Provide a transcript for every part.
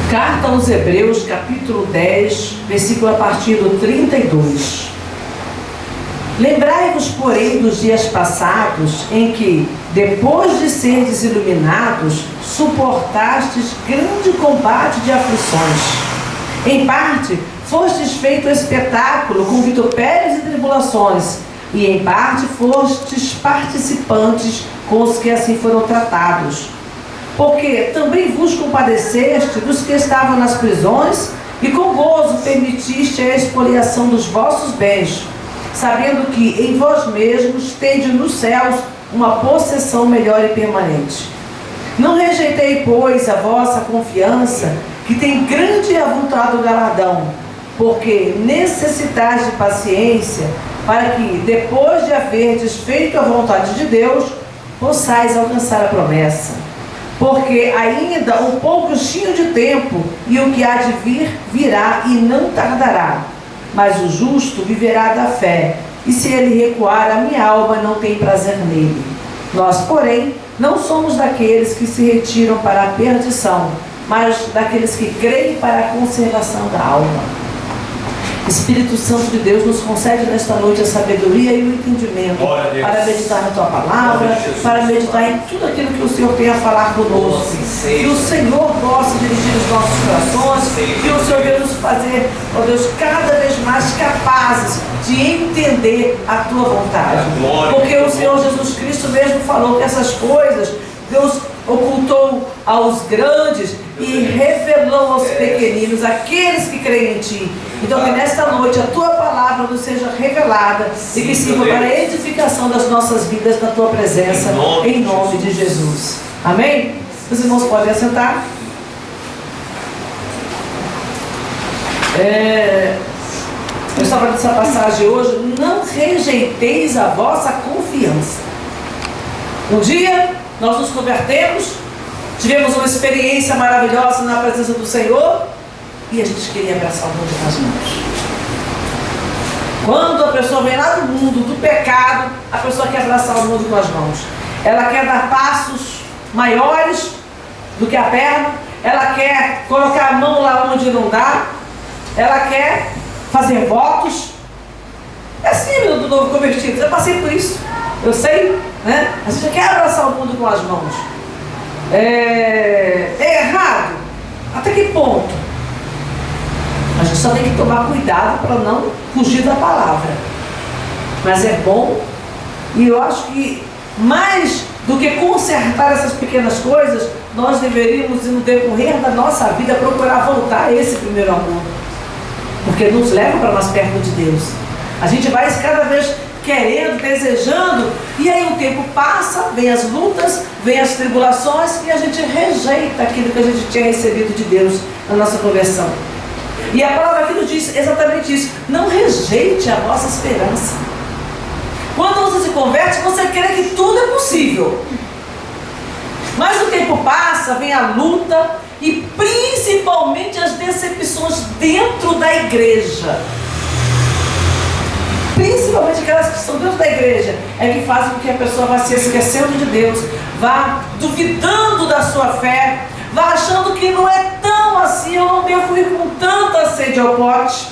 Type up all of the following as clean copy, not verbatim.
Carta aos Hebreus, capítulo 10, versículo a partir do 32. Lembrai-vos, porém, dos dias passados, em que, depois de serdes iluminados, suportastes grande combate de aflições. Em parte, fostes feito espetáculo com vitupérios e tribulações, e em parte fostes participantes com os que assim foram tratados. Porque também vos compadeceste dos que estavam nas prisões, e com gozo permitiste a expoliação dos vossos bens, sabendo que em vós mesmos tendes nos céus uma possessão melhor e permanente. Não rejeitei, pois, a vossa confiança, que tem grande e avultado galardão, porque necessitais de paciência, para que, depois de haverdes feito a vontade de Deus, possais alcançar a promessa. Porque ainda um pouquinho de tempo, e o que há de vir, virá e não tardará. Mas o justo viverá da fé, e se ele recuar, a minha alma não tem prazer nele. Nós, porém, não somos daqueles que se retiram para a perdição, mas daqueles que creem para a conservação da alma. Espírito Santo de Deus, nos concede nesta noite a sabedoria e o entendimento para meditar na Tua Palavra, para meditar em tudo aquilo que o Senhor tem a falar conosco. Que o Senhor possa dirigir os nossos corações, que o Senhor venha nos fazer, ó Deus, cada vez mais capazes de entender a Tua vontade. Porque o Senhor Jesus Cristo mesmo falou que essas coisas Deus ocultou aos grandes e revelou aos pequeninos, aqueles que creem em Ti. Então que nesta noite a Tua palavra nos seja revelada e que sirva para a edificação das nossas vidas na Tua presença, em nome de Jesus. Amém? Os irmãos podem assentar. Eu estava nessa passagem hoje: não rejeiteis a vossa confiança. Um dia nós nos convertemos, tivemos uma experiência maravilhosa na presença do Senhor e a gente queria abraçar o mundo com as mãos. Quando a pessoa vem lá do mundo, do pecado, a pessoa quer abraçar o mundo com as mãos. Ela quer dar passos maiores do que a perna, ela quer colocar a mão lá onde não dá, ela quer fazer votos. É assim, meu do novo convertido, eu passei por isso, eu sei, né? A gente quer abraçar o mundo com as mãos. É errado? Até que ponto? A gente só tem que tomar cuidado para não fugir da palavra. Mas é bom, e eu acho que mais do que consertar essas pequenas coisas, nós deveríamos, no decorrer da nossa vida, procurar voltar a esse primeiro amor, porque nos leva para mais perto de Deus. A gente vai cada vez querendo, desejando, e aí o tempo passa, vem as lutas, vem as tribulações, e a gente rejeita aquilo que a gente tinha recebido de Deus na nossa conversão. E a palavra aqui nos diz exatamente isso: não rejeite a vossa esperança. Quando você se converte, você crê que tudo é possível. Mas o tempo passa, vem a luta, e principalmente as decepções dentro da igreja. Principalmente aquelas que estão dentro da igreja, é que fazem com que a pessoa vá se esquecendo de Deus, vá duvidando da sua fé, vá achando que não é tão assim, eu não devo ir com tanta sede ao pote.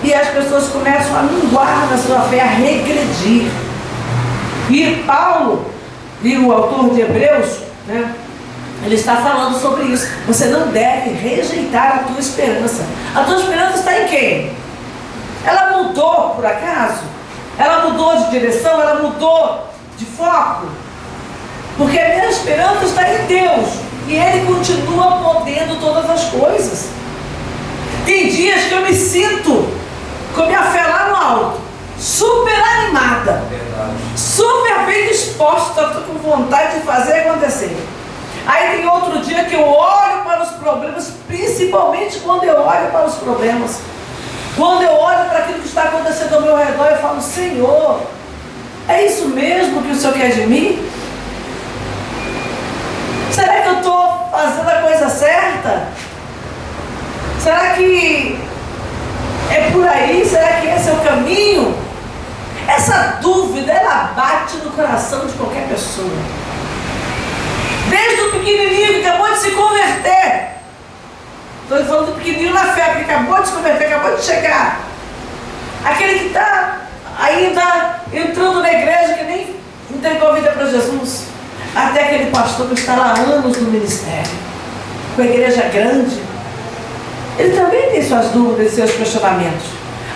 E as pessoas começam a minguar na sua fé, a regredir. E Paulo, e o autor de Hebreus, né, ele está falando sobre isso. Você não deve rejeitar a tua esperança. A tua esperança está em quem? Ela mudou por acaso? Ela mudou de direção? Ela mudou de foco? Porque a minha esperança está em Deus, e Ele continua podendo todas as coisas. Tem dias que eu me sinto com a minha fé lá no alto, super animada, super bem disposta, estou com vontade de fazer acontecer. Aí tem outro dia que eu olho para os problemas, principalmente quando eu olho para os problemas. Quando eu olho para aquilo que está acontecendo ao meu redor, eu falo: Senhor, é isso mesmo que o Senhor quer de mim? Será que eu estou fazendo a coisa certa? Será que é por aí? Será que esse é o caminho? Essa dúvida, ela bate no coração de qualquer pessoa. Desde o pequenininho que acabou de se converter, estou falando do pequenininho na fé, que acabou de se converter, acabou de chegar. Aquele que está ainda entrando na igreja, que nem entregou a vida para Jesus. Até aquele pastor que está lá há anos no ministério, com a igreja grande. Ele também tem suas dúvidas e seus questionamentos.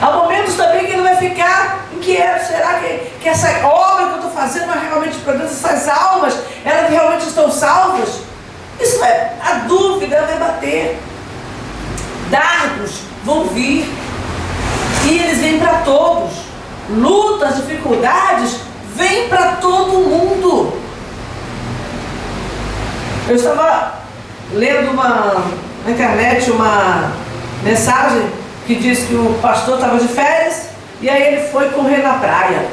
Há momentos também que ele vai ficar inquieto. Será que essa obra que eu estou fazendo é realmente para Deus? Essas almas, elas realmente estão salvas? Isso vai, a dúvida vai bater. Dardos vão vir. E eles vêm para todos. Lutas, dificuldades, vêm para todo mundo. Eu estava lendo na internet uma mensagem que diz que o pastor estava de férias e aí ele foi correr na praia.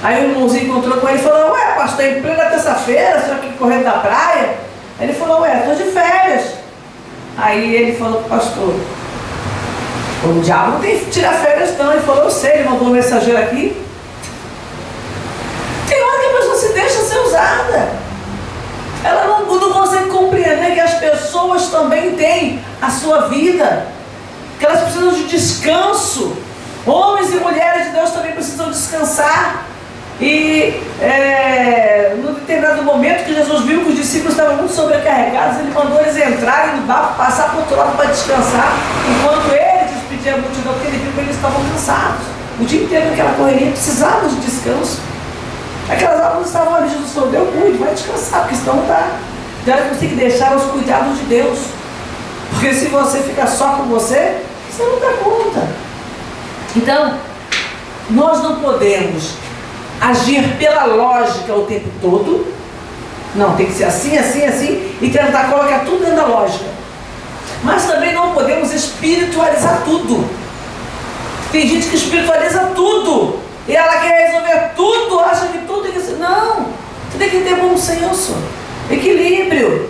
Aí o irmãozinho encontrou com ele e falou: ué, pastor, em plena terça-feira, você aqui correndo na praia? Ele falou: ué, estou de férias. Aí ele falou para o pastor: o diabo não tem que tirar férias não. Ele falou: eu sei, ele mandou um mensageiro aqui. Tem hora que a pessoa se deixa ser usada. Ela não consegue compreender que as pessoas também têm a sua vida, que elas precisam de descanso. Homens e mulheres de Deus também precisam descansar. E num determinado momento que Jesus viu que os discípulos estavam muito sobrecarregados, ele mandou eles entrarem no barco, passar para o outro lado para descansar, enquanto ele despedia a multidão, porque ele viu que eles estavam cansados. O dia inteiro naquela correria, precisavam de descanso. Aquelas almas estavam ali, Jesus falou: Deus cuide, vai descansar, porque senão não dá. Então você tem que deixar os cuidados de Deus, porque se você ficar só com você, você não dá conta. Então, nós não podemos agir pela lógica o tempo todo. Não, tem que ser assim, assim, assim, e tentar colocar tudo dentro da lógica. Mas também não podemos espiritualizar tudo. Tem gente que espiritualiza tudo. E ela quer resolver tudo, acha que tudo tem que ser. Não, você tem que ter bom senso, equilíbrio.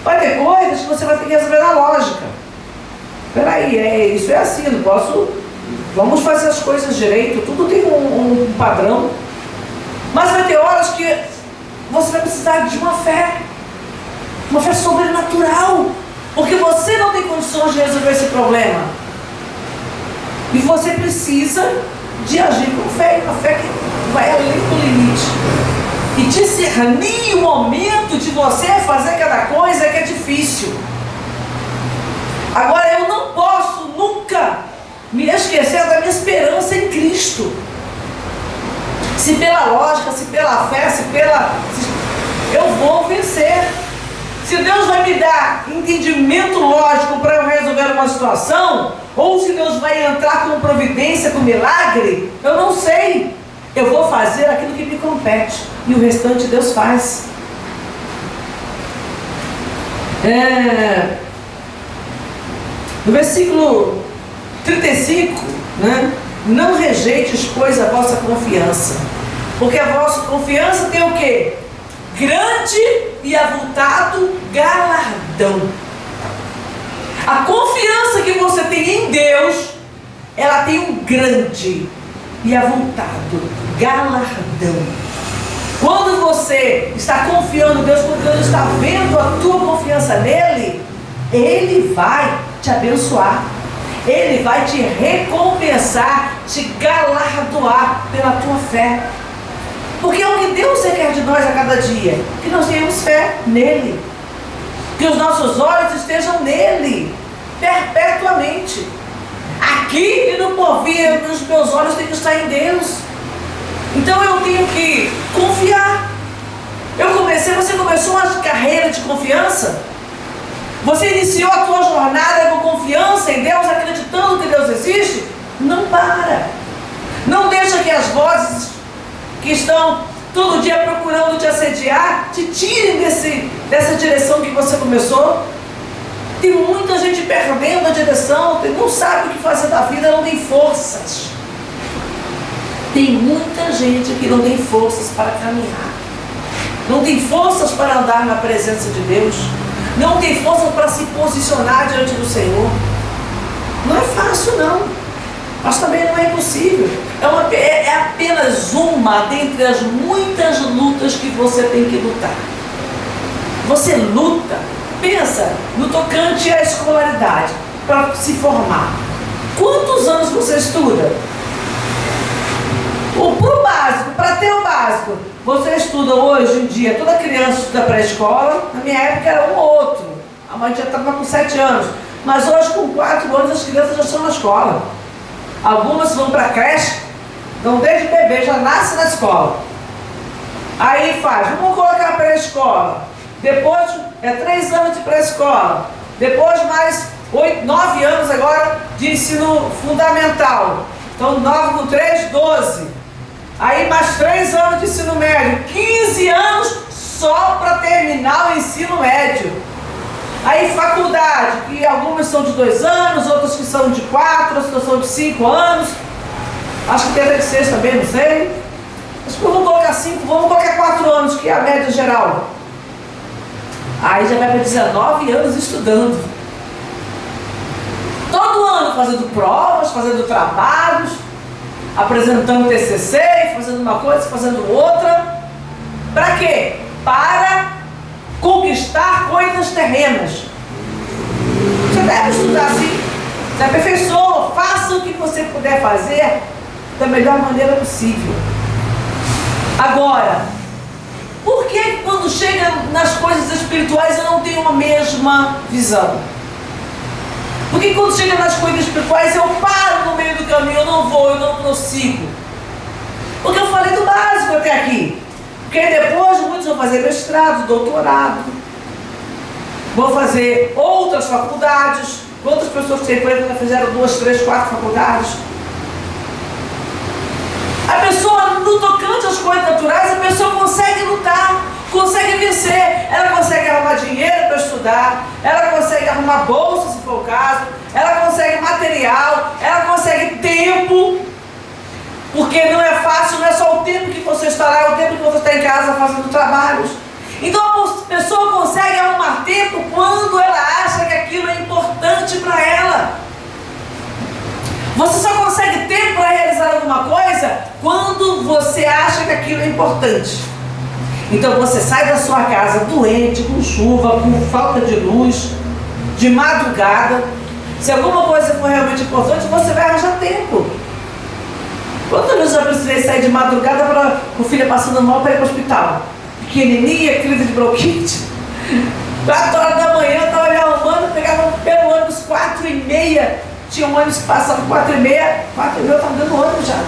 Vai ter coisas que você vai ter que resolver na lógica. Peraí, isso é assim, não posso. Vamos fazer as coisas direito, tudo tem um padrão. Mas vai ter horas que você vai precisar de uma fé sobrenatural, porque você não tem condições de resolver esse problema. E você precisa de agir com fé, uma fé que vai além do limite. E discernir o momento de você fazer cada coisa que é difícil. Agora, eu não posso nunca me esquecer da minha esperança em Cristo. Se pela lógica, se pela fé, eu vou vencer. Se Deus vai me dar entendimento lógico para eu resolver uma situação, ou se Deus vai entrar com providência, com milagre, eu não sei. Eu vou fazer aquilo que me compete, e o restante Deus faz. No versículo 35, né? Não rejeites, pois, a vossa confiança, porque a vossa confiança tem o quê? Grande e avultado galardão. A confiança que você tem em Deus, ela tem um grande e avultado galardão. Quando você está confiando em Deus, quando Deus está vendo a tua confiança nele, Ele vai te abençoar, Ele vai te recompensar, te galardoar pela tua fé. Porque é o que Deus requer de nós a cada dia, que nós tenhamos fé nele, que os nossos olhos estejam nele perpetuamente. Aqui e no porvir, os meus olhos têm que estar em Deus. Então eu tenho que confiar. Você começou uma carreira de confiança? Você iniciou a tua jornada com confiança em Deus, acreditando que Deus existe? Não para. Não deixa que as vozes que estão todo dia procurando te assediar te tirem dessa direção que você começou. Tem muita gente perdendo a direção, não sabe o que fazer da vida, não tem forças. Tem muita gente que não tem forças para caminhar, não tem forças para andar na presença de Deus, não tem forças para se posicionar diante do Senhor. Não é fácil não, mas também não é impossível. É apenas uma dentre as muitas lutas que você tem que lutar. Você luta Pensa no tocante à escolaridade, para se formar. Quantos anos você estuda? Pro básico, para ter o básico, você estuda hoje em dia, toda criança estuda pré-escola, na minha época era um ou outro, a mãe já estava com 7 anos, mas hoje com 4 anos as crianças já estão na escola. Algumas vão para a creche, então desde bebê já nasce na escola. Aí vamos colocar pré-escola, depois 3 anos de pré-escola, depois mais 9 anos agora de ensino fundamental. Então 9 com 3, 12. Aí mais 3 anos de ensino médio, 15 anos só para terminar o ensino médio. Aí faculdade, que algumas são de 2 anos, outras que são de 4, outras são de 5 anos. Acho que tem até de 6 também, não sei. Acho que vamos colocar 5, vamos colocar 4 anos, que é a média geral. Aí já vai para 19 anos estudando. Todo ano fazendo provas, fazendo trabalhos, apresentando TCC, fazendo uma coisa, fazendo outra. Para quê? Para conquistar coisas terrenas. Você deve estudar assim. Se aperfeiçoa, faça o que você puder fazer da melhor maneira possível. Agora, por que quando chega nas coisas espirituais eu não tenho a mesma visão? Porque quando chega nas coisas espirituais eu paro no meio do caminho, eu não vou, eu não prossigo. Porque eu falei do básico até aqui. Porque depois muitos vão fazer mestrado, doutorado, vão fazer outras faculdades, outras pessoas que já fizeram 2, 3, 4 faculdades. A pessoa, no tocante às coisas naturais, a pessoa consegue lutar, consegue vencer, ela consegue arrumar dinheiro para estudar, ela consegue arrumar bolsa, se for o caso, ela consegue material, ela consegue tempo, porque não é fácil, não é só o tempo que você está lá, é o tempo que você está em casa fazendo trabalhos. Então a pessoa consegue arrumar tempo quando ela acha que aquilo é importante para ela. Você só consegue tempo para realizar alguma coisa quando você acha que aquilo é importante. Então você sai da sua casa doente, com chuva, com falta de luz, de madrugada. Se alguma coisa for realmente importante, você vai arranjar tempo. Quantas vezes eu precisei sair de madrugada para o filho passando mal para ir para o hospital? Pequenininha, crise de bronquite. 4 horas da manhã eu estava me arrumando, pegava pelo ônibus 4h30. Tinha um ônibus que passava 4h30, 4h30 eu estava dando ônibus já.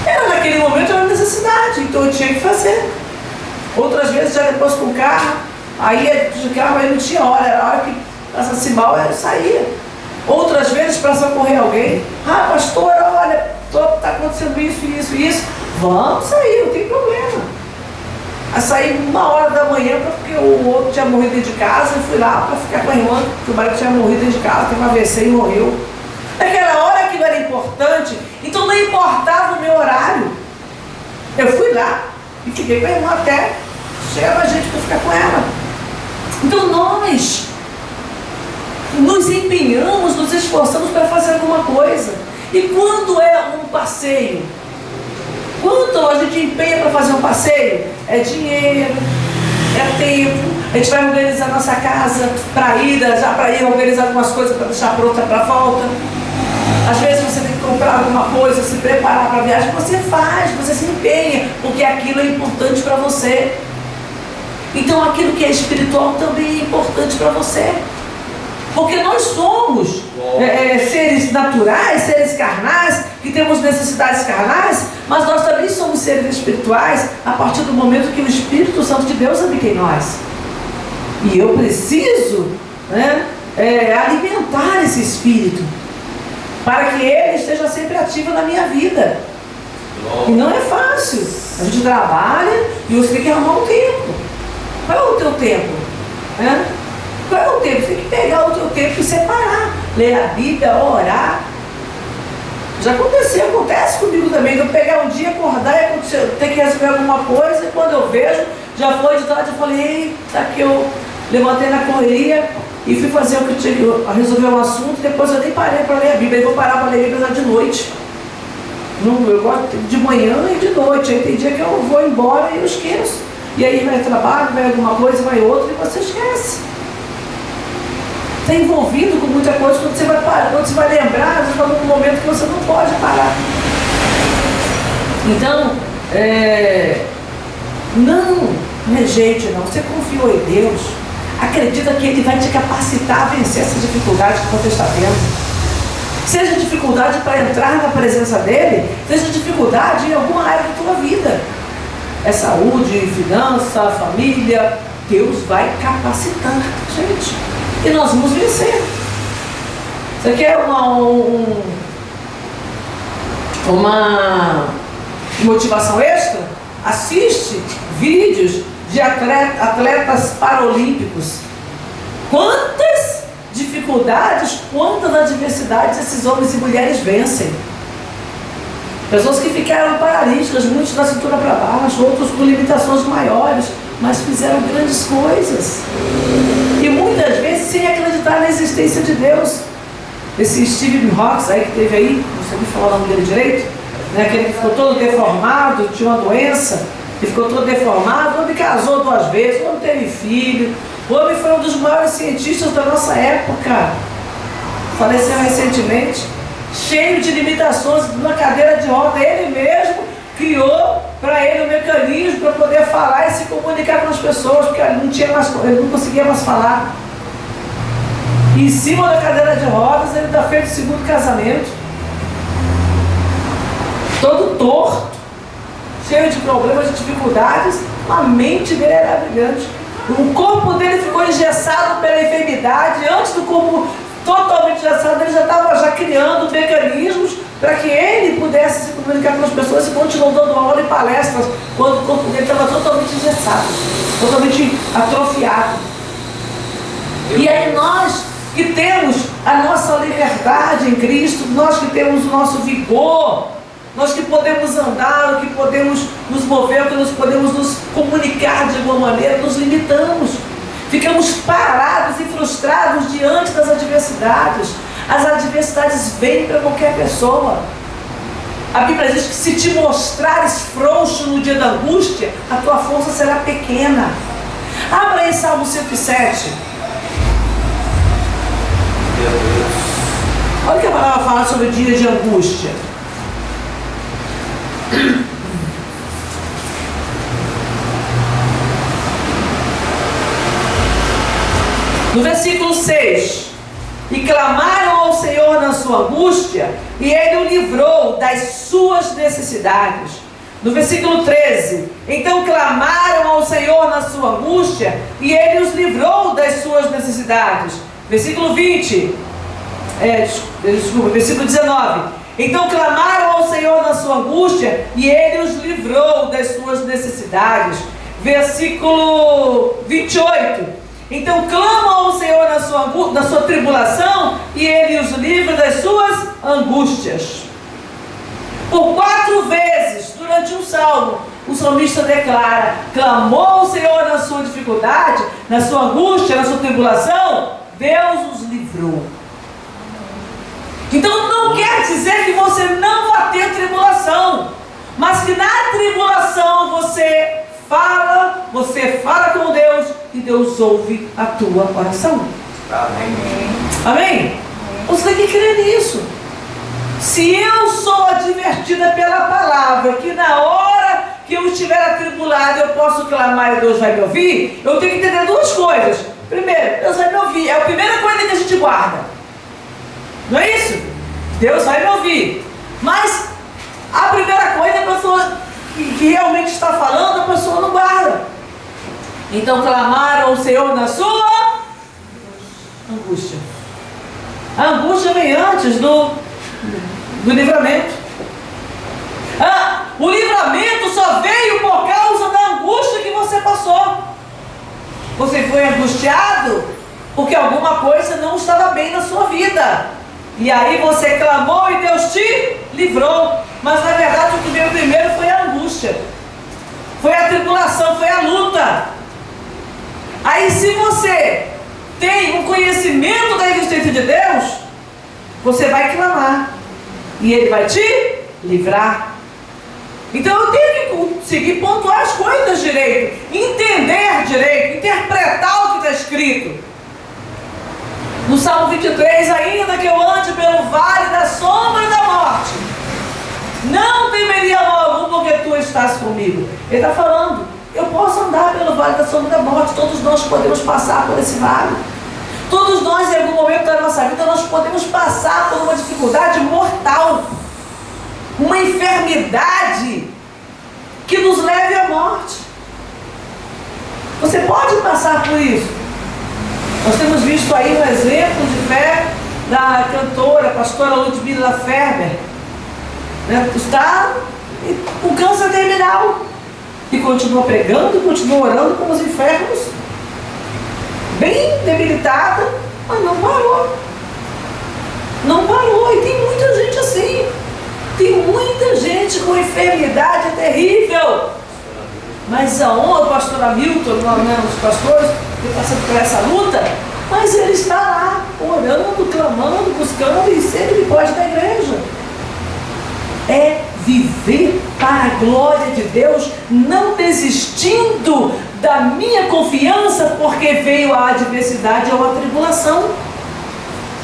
Era naquele momento uma necessidade, então eu tinha que fazer. Outras vezes já depois com o carro, aí de carro aí não tinha hora, era a hora que passasse mal eu saía. Outras vezes para socorrer alguém, pastora, olha, está acontecendo isso. Vamos sair, não tem problema. Aí saí 1h da manhã porque o outro tinha morrido dentro de casa e fui lá para ficar com a irmã, que o marido tinha morrido dentro de casa, teve um AVC e morreu. Naquela hora aquilo era importante, então não importava o meu horário. Eu fui lá e fiquei com a irmã até chegar mais gente para ficar com ela. Então nós nos empenhamos, nos esforçamos para fazer alguma coisa. E quando é um passeio? Quanto a gente empenha para fazer um passeio? É dinheiro, é tempo. A gente vai organizar nossa casa para ida, já para ir organizar algumas coisas para deixar pronta para a volta. Às vezes você tem que comprar alguma coisa, se preparar para a viagem, você faz, você se empenha, porque aquilo é importante para você. Então aquilo que é espiritual também é importante para você. Porque nós somos seres naturais, seres carnais, que temos necessidades carnais, mas nós também somos seres espirituais a partir do momento que o Espírito Santo de Deus habita em nós. E eu preciso alimentar esse Espírito, para que ele esteja sempre ativo na minha vida. E não é fácil. A gente trabalha e você tem que arrumar um tempo. Qual é o teu tempo? Qual é o tempo? Você tem que pegar o teu tempo e separar. Ler a Bíblia, orar. Já acontece comigo também. Eu pegar um dia, acordar e ter que resolver alguma coisa. E quando eu vejo, já foi de tarde, eu falei, eita, que eu levantei na correria e fui fazer o que eu tinha que resolver um assunto. Depois eu nem parei para ler a Bíblia. Eu vou parar para ler a Bíblia de noite. Eu gosto de manhã e de noite. Aí tem dia que eu vou embora e eu esqueço. E aí vai trabalho, vai alguma coisa, vai outra e você esquece. está envolvido com muita coisa. Quando você vai parar, quando você vai lembrar, você está num momento que você não pode parar. Então, não rejeite, não. Você confiou em Deus, acredita que Ele vai te capacitar a vencer essa dificuldade que você está tendo. Seja dificuldade para entrar na presença dEle, seja dificuldade em alguma área da tua vida. É saúde, finança, família. Deus vai capacitar, gente. E nós vamos vencer. Você quer uma motivação extra? Assiste vídeos de atletas paralímpicos. Quantas dificuldades, quantas adversidades esses homens e mulheres vencem. Pessoas que ficaram paralíticas, muitos da cintura para baixo, outros com limitações maiores, mas fizeram grandes coisas. E muitas vezes sem acreditar na existência de Deus. Esse Stephen Hawking aí que teve aí, não sei falar o nome dele direito, né, aquele que ficou todo deformado, tinha uma doença, e ficou todo deformado. O homem casou 2 vezes, o homem teve filho, o homem foi um dos maiores cientistas da nossa época, faleceu recentemente, cheio de limitações, numa cadeira de roda. Ele mesmo criou para ele um mecanismo para poder falar e se comunicar com as pessoas, porque ele não conseguia mais falar. E em cima da cadeira de rodas, ele está feito o 2º casamento, todo torto, cheio de problemas, de dificuldades. A mente dele era brilhante. O corpo dele ficou engessado pela enfermidade. Antes do corpo totalmente engessado, ele já estava criando mecanismos para que ele pudesse se comunicar com as pessoas, e continuou dando aula e palestras quando o corpo dele estava totalmente engessado, totalmente atrofiado. E aí nós que temos a nossa liberdade em Cristo, nós que temos o nosso vigor, nós que podemos andar, que podemos nos mover, que nós podemos nos comunicar de alguma maneira, nos limitamos. Ficamos parados e frustrados diante das adversidades. As adversidades vêm para qualquer pessoa. A Bíblia diz que se te mostrares frouxo no dia da angústia, a tua força será pequena. Abra aí Salmo 107. Olha o que a palavra fala sobre o dia de angústia. No versículo 6: e clamaram ao Senhor na sua angústia, e Ele o livrou das suas necessidades. No versículo 13: então clamaram ao Senhor na sua angústia, e Ele os livrou das suas necessidades. Versículo 20, versículo 19: então clamaram ao Senhor na sua angústia, e Ele os livrou das suas necessidades. Versículo 28: então clamam ao Senhor na sua tribulação, e Ele os livra das suas angústias. Por 4 vezes, durante um salmo, o salmista declara: clamou ao Senhor na sua dificuldade, na sua angústia, na sua tribulação, Deus os livrou. Então não quer dizer que você não vai ter tribulação, mas que na tribulação você fala com Deus, e Deus ouve a tua oração. Amém. Amém? Você tem que crer nisso. Se eu sou advertida pela palavra que na hora que eu estiver atribulado eu posso clamar e Deus vai me ouvir, eu tenho que entender 2 coisas. Primeiro, Deus vai me ouvir. É a primeira coisa que a gente guarda. Não é isso? Deus vai me ouvir. Mas a primeira coisa é a pessoa que realmente está falando, a pessoa não guarda. Então clamaram ao Senhor na sua angústia. A angústia vem antes do livramento. O livramento só veio por causa da angústia que você passou. Você foi angustiado porque alguma coisa não estava bem na sua vida, e aí você clamou e Deus te livrou. Mas na verdade o que veio primeiro foi a angústia, foi a tribulação, foi a luta. Aí se você tem um conhecimento da existência de Deus, você vai clamar e Ele vai te livrar. Então eu tenho que conseguir pontuar as coisas direito, entender direito, interpretar o que está escrito. No Salmo 23, ainda que eu ande pelo vale da sombra da morte, não temeria mal algum, porque tu estás comigo. Ele está falando, eu posso andar pelo vale da sombra da morte. Todos nós podemos passar por esse vale. Todos nós, em algum momento da nossa vida, nós podemos passar por uma dificuldade mortal, uma enfermidade que nos leve à morte. Você pode passar por isso. Nós temos visto aí um exemplo de fé da cantora, pastora Ludmila Ferber, né? Está com câncer terminal e continua pregando, continua orando com os enfermos, bem debilitada, mas não parou. Não parou. E tem muita gente assim. Tem muita gente com enfermidade terrível. Mas aonde o pastor Hamilton, os pastores que passam por essa luta, mas ele está lá, orando, clamando, buscando, e sempre pode da igreja. É viver para a glória de Deus, não desistindo da minha confiança porque veio a adversidade ou a tribulação.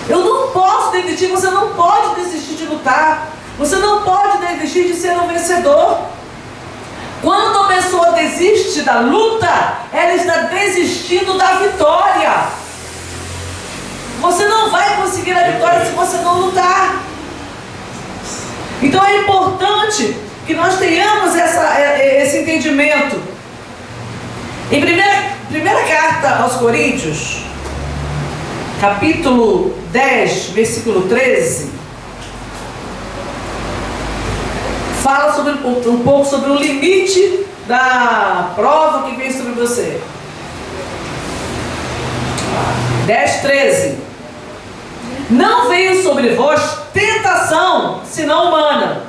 Eu não posso desistir. Você não pode desistir de lutar. Você não pode desistir de ser um vencedor. Quando a pessoa desiste da luta, ela está desistindo da vitória. Você não vai conseguir a vitória se você não lutar. Então é importante que nós tenhamos esse entendimento. Em primeira carta aos Coríntios, capítulo 10, versículo 13, fala um pouco sobre o limite da prova que vem sobre você. 10, 13. Não veio sobre vós tentação, senão humana.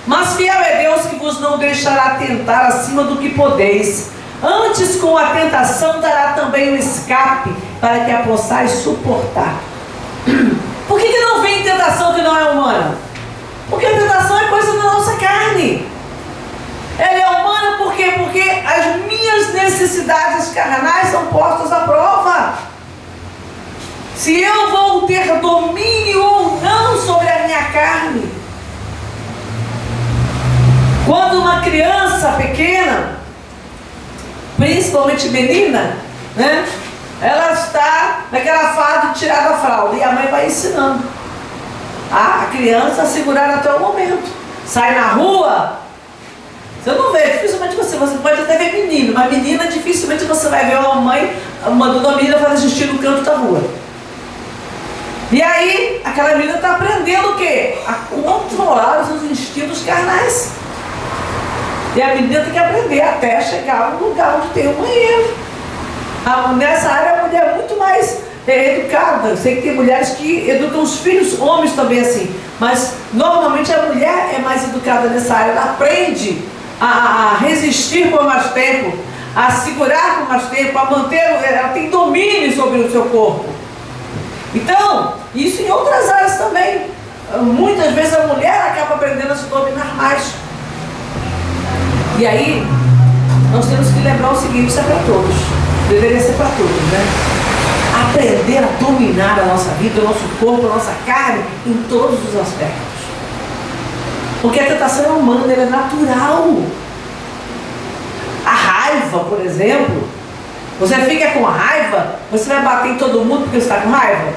Mas fiel é Deus, que vos não deixará tentar acima do que podeis. Antes, com a tentação, dará também o escape, para que a possais suportar. Por que não vem tentação que não é humana? Porque a tentação é coisa da nossa carne. Ela é humana por quê? Porque as minhas necessidades carnais são postas à prova. Se eu vou ter domínio ou não sobre a minha carne. Quando uma criança pequena, principalmente menina, né, ela está naquela fase de tirar da fralda, e a mãe vai ensinando a criança a segurar até o momento. Sai na rua, você não vê, dificilmente você pode até ver menino, mas menina dificilmente você vai ver uma mãe mandando a menina fazer xixi no canto da rua. E aí, aquela menina está aprendendo o quê? A controlar os seus instintos carnais. E a menina tem que aprender até chegar no lugar onde tem um banheiro. Nessa área, a mulher é muito mais educada. Eu sei que tem mulheres que educam os filhos, homens também assim. Mas, normalmente, a mulher é mais educada nessa área. Ela aprende a resistir por mais tempo, a segurar por mais tempo, a manter... Ela tem domínio sobre o seu corpo. Então, isso em outras áreas também. Muitas vezes a mulher acaba aprendendo a se dominar mais. E aí, nós temos que lembrar o seguinte, isso é para todos. Deveria ser para todos, né? Aprender a dominar a nossa vida, o nosso corpo, a nossa carne, em todos os aspectos. Porque a tentação é humana, ela é natural. A raiva, por exemplo, você fica com raiva, você vai bater em todo mundo porque você está com raiva?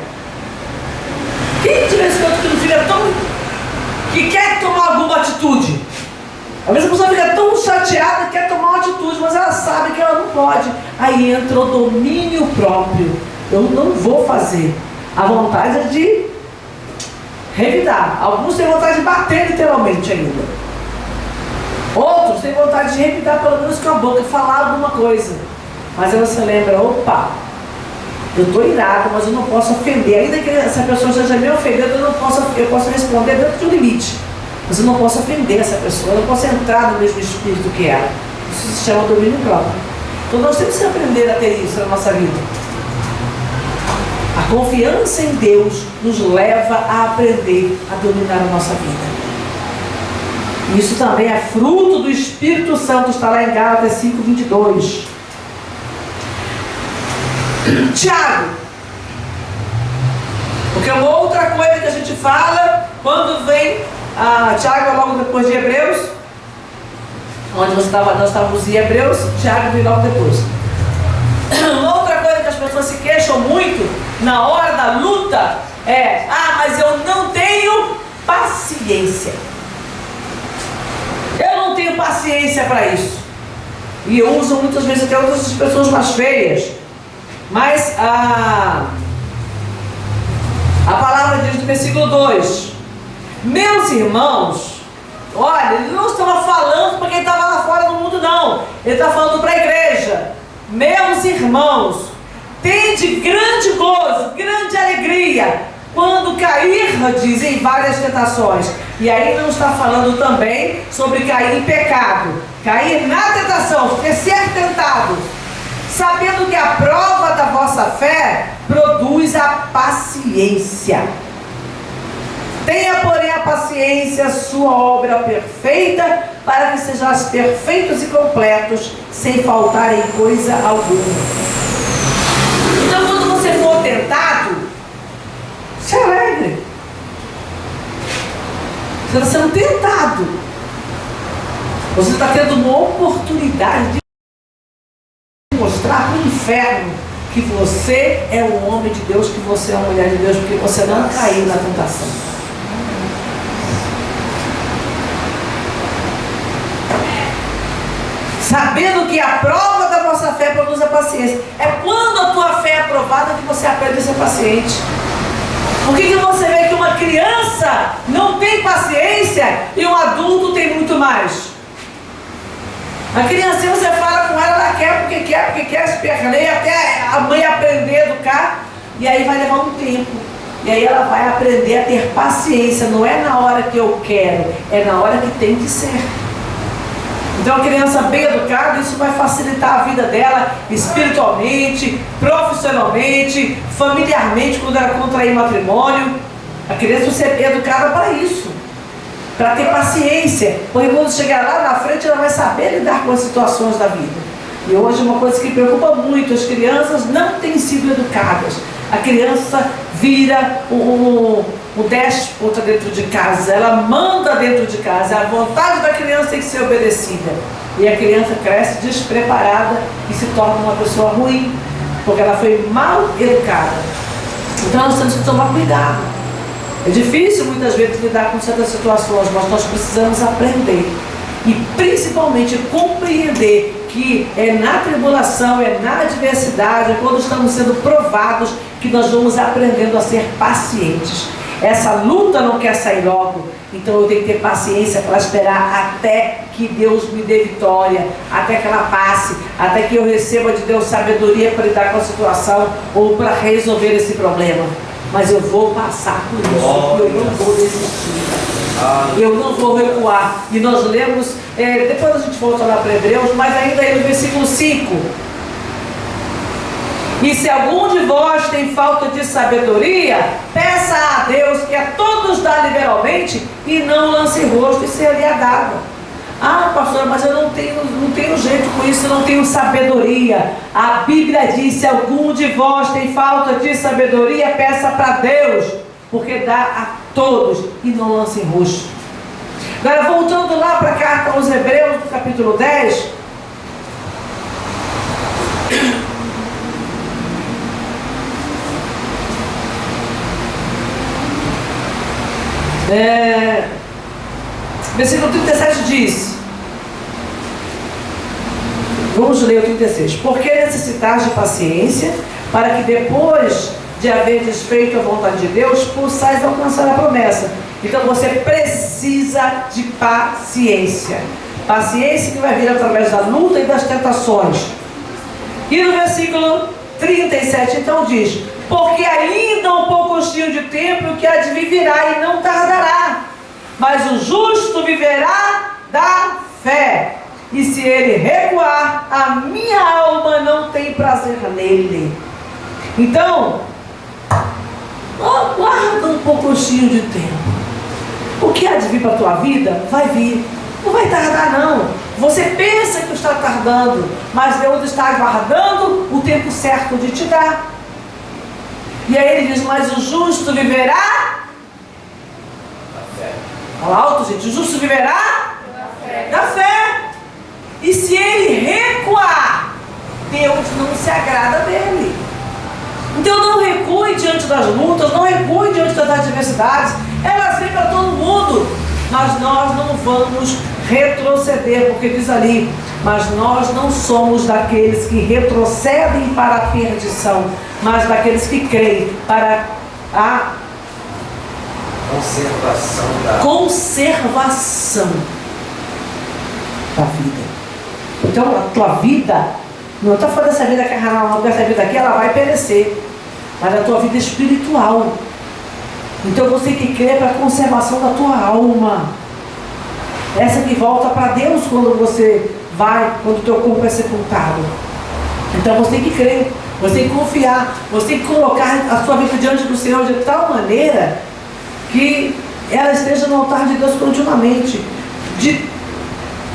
Quem de vez em quando que não fica tão... que quer tomar alguma atitude? Às vezes a pessoa fica tão chateada que quer tomar uma atitude, mas ela sabe que ela não pode. Aí entra o domínio próprio. Eu não vou fazer. A vontade é de revidar. Alguns têm vontade de bater literalmente ainda. Outros têm vontade de revidar pelo menos com a boca, falar alguma coisa. Mas aí você lembra, opa, eu estou irado, mas eu não posso ofender. Ainda que essa pessoa esteja me ofendendo, eu posso responder dentro de um limite. Mas eu não posso ofender essa pessoa, eu não posso entrar no mesmo espírito que ela. Isso se chama domínio próprio. Então nós temos que aprender a ter isso na nossa vida. A confiança em Deus nos leva a aprender a dominar a nossa vida. Isso também é fruto do Espírito Santo, está lá em Gálatas 5:22. Tiago, Porque uma outra coisa que a gente fala, quando vem Tiago logo depois de Hebreus, onde nós estávamos em Hebreus, Tiago vem logo depois. Uma outra coisa que as pessoas se queixam muito na hora da luta é: mas eu não tenho paciência. Eu não tenho paciência para isso. E eu uso muitas vezes até outras pessoas mais feias. Mas a palavra diz no versículo 2: meus irmãos, olha, ele não estava falando para quem estava lá fora do mundo, não. Ele está falando para a igreja. Meus irmãos, tende grande gozo, grande alegria, quando cair, diz, em várias tentações. E aí não está falando também sobre cair em pecado, cair na tentação, ser tentado, sabendo que a prova da vossa fé produz a paciência. Tenha, porém, a paciência, sua obra perfeita, para que sejais perfeitos e completos, sem faltar em coisa alguma. Então, quando você for tentado, se alegre. Você está sendo tentado. Você está tendo uma oportunidade de mostrar para o inferno que você é um homem de Deus, que você é uma mulher de Deus, porque você não caiu na tentação. Sabendo que a prova da vossa fé produz a paciência. É quando a tua fé é aprovada que você aprende a ser paciente. Por que você vê que uma criança não tem paciência e um adulto tem muito mais? A criança, você fala com ela, ela quer porque quer, esperneia até a mãe aprender a educar, e aí vai levar um tempo. E aí ela vai aprender a ter paciência. Não é na hora que eu quero, é na hora que tem que ser. Então a criança bem educada, isso vai facilitar a vida dela espiritualmente, profissionalmente, familiarmente, quando ela contrair matrimônio. A criança vai ser educada para isso, para ter paciência, porque quando chegar lá na frente ela vai saber lidar com as situações da vida. E hoje uma coisa que preocupa muito, as crianças não têm sido educadas. A criança vira o déspota dentro de casa, ela manda dentro de casa, a vontade da criança tem que ser obedecida. E a criança cresce despreparada e se torna uma pessoa ruim, porque ela foi mal educada. Então nós temos que tomar cuidado. É difícil muitas vezes lidar com certas situações, mas nós precisamos aprender. E principalmente compreender que é na tribulação, é na adversidade, é quando estamos sendo provados, que nós vamos aprendendo a ser pacientes. Essa luta não quer sair logo, então eu tenho que ter paciência para esperar até que Deus me dê vitória, até que ela passe, até que eu receba de Deus sabedoria para lidar com a situação ou para resolver esse problema. Mas eu vou passar por isso, eu não vou desistir, eu não vou recuar. E nós lemos, depois a gente volta lá para Hebreus, mas ainda aí no versículo 5. E se algum de vós tem falta de sabedoria, peça a Deus, que a todos dá liberalmente, e não lance rosto, e ser-lhe dado. Pastora, mas eu não tenho jeito com isso, eu não tenho sabedoria. A Bíblia diz: se algum de vós tem falta de sabedoria, peça para Deus, porque dá a todos, e não lance rosto. Agora, voltando lá para a carta aos Hebreus, no capítulo 10. Versículo 37 diz, vamos ler o 36: porque necessitais de paciência, para que depois de haver desfeito a vontade de Deus, possais alcançar a promessa. Então você precisa de paciência, paciência que vai vir através da luta e das tentações. E no versículo 37 então diz: porque ainda um pouquinho de tempo, que há de vir virá e não tardará, mas o justo viverá da fé, e se ele recuar, a minha alma não tem prazer nele. Então, aguarda um pouquinho de tempo. O que há de vir para a tua vida, vai vir. Não vai tardar não. Você pensa que está tardando, mas Deus está aguardando o tempo certo de te dar. E aí ele diz, mas o justo viverá Da fé. Fala alto, gente. O justo viverá da fé. E se ele recuar, Deus não se agrada dele. Então não recue diante das lutas, não recue diante das adversidades. Elas vêm para todo mundo, mas nós não vamos retroceder, porque diz ali, mas nós não somos daqueles que retrocedem para a perdição, mas daqueles que creem para a conservação da vida. Então a tua vida, não estou falando dessa vida carnal, não, porque essa vida aqui ela vai perecer, mas a tua vida espiritual. Então você que crê para a conservação da tua alma, essa que volta para Deus quando você vai, quando o teu corpo é sepultado. Então você tem que crer, você tem que confiar, você tem que colocar a sua vida diante do Senhor de tal maneira que ela esteja no altar de Deus continuamente,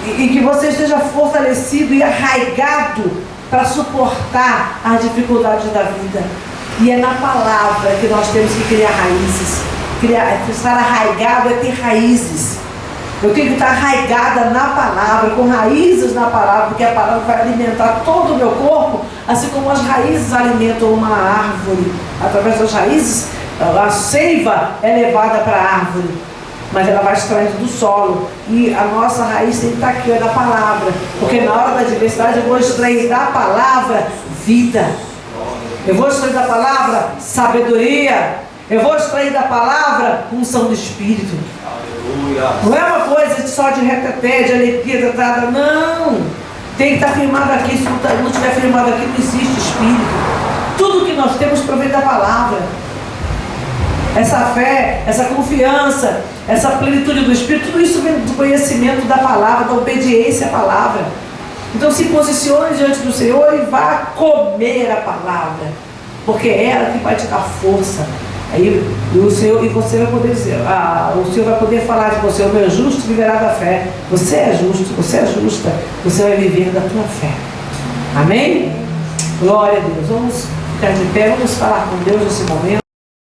e que você esteja fortalecido e arraigado para suportar as dificuldades da vida. E é na palavra que nós temos que criar raízes. Estar arraigado é ter raízes. Eu tenho que estar arraigada na palavra, com raízes na palavra, porque a palavra vai alimentar todo o meu corpo, assim como as raízes alimentam uma árvore. Através das raízes, a seiva é levada para a árvore, mas ela vai extraindo do solo. E a nossa raiz tem que estar aqui, na palavra, porque na hora da adversidade eu vou extrair da palavra vida. Eu vou extrair da palavra sabedoria. Eu vou extrair da palavra unção do Espírito. Aleluia. Não é uma coisa só de reteté, de alegria, tratada. Não. Tem que estar firmado aqui. Se não estiver firmado aqui, não existe Espírito. Tudo que nós temos provém da palavra. Essa fé, essa confiança, essa plenitude do Espírito, tudo isso vem do conhecimento da palavra, da obediência à palavra. Então se posicione diante do Senhor e vá comer a palavra, porque é ela que vai te dar força. Aí o Senhor, e você vai poder dizer, o Senhor vai poder falar de você, o meu justo viverá da fé. Você é justo, você é justa, você vai viver da tua fé. Amém? Glória a Deus. Vamos ficar de pé, vamos falar com Deus nesse momento.